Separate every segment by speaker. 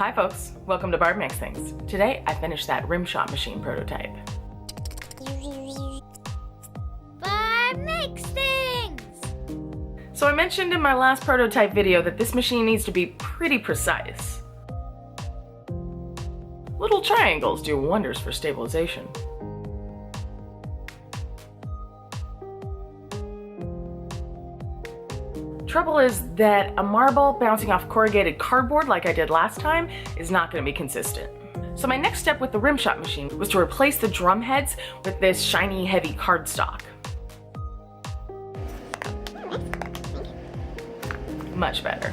Speaker 1: Hi folks, welcome to Barb Makes Things. Today I finished that Rimshot machine prototype.
Speaker 2: Barb Makes Things!
Speaker 1: So I mentioned in my last prototype video that this machine needs to be pretty precise. Little triangles do wonders for stabilization. Trouble is that a marble bouncing off corrugated cardboard like I did last time is not going to be consistent. So my next step with the Rimshot machine was to replace the drum heads with this shiny heavy cardstock. Much better.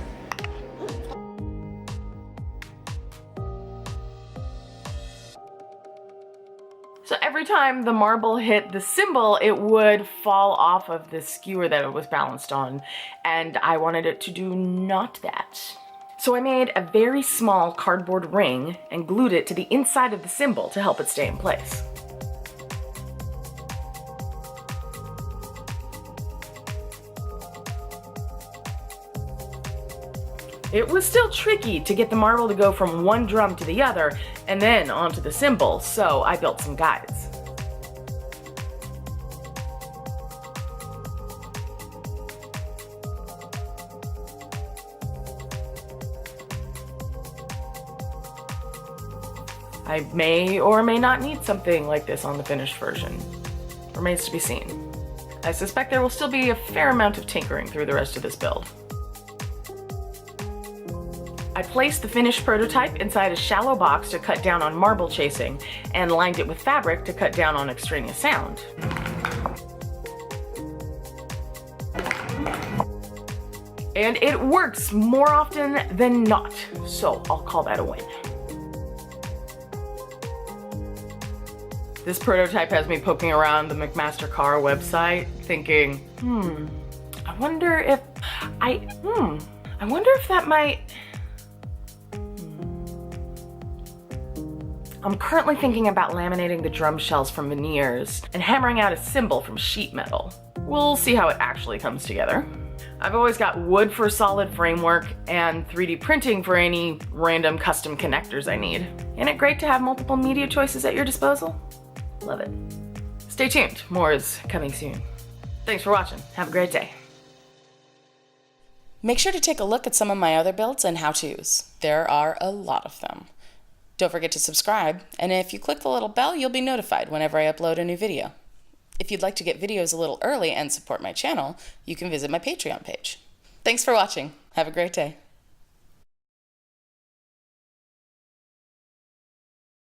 Speaker 1: So every time the marble hit the cymbal, it would fall off of the skewer that it was balanced on, and I wanted it to do not that. So I made a very small cardboard ring and glued it to the inside of the cymbal to help it stay in place. It was still tricky to get the marble to go from one drum to the other and then onto the cymbal, so I built some guides. I may or may not need something like this on the finished version. Remains to be seen. I suspect there will still be a fair amount of tinkering through the rest of this build. I placed the finished prototype inside a shallow box to cut down on marble chasing and lined it with fabric to cut down on extraneous sound. And it works more often than not, so I'll call that a win. This prototype has me poking around the McMaster car website thinking, I wonder if that might... I'm currently thinking about laminating the drum shells from veneers and hammering out a cymbal from sheet metal. We'll see how it actually comes together. I've always got wood for a solid framework and 3D printing for any random custom connectors I need. Isn't it great to have multiple media choices at your disposal? Love it. Stay tuned, more is coming soon. Thanks for watching, have a great day.
Speaker 3: Make sure to take a look at some of my other builds and how-tos. There are a lot of them. Don't forget to subscribe, and if you click the little bell, you'll be notified whenever I upload a new video. If you'd like to get videos a little early and support my channel, you can visit my Patreon page. Thanks for watching. Have a great day.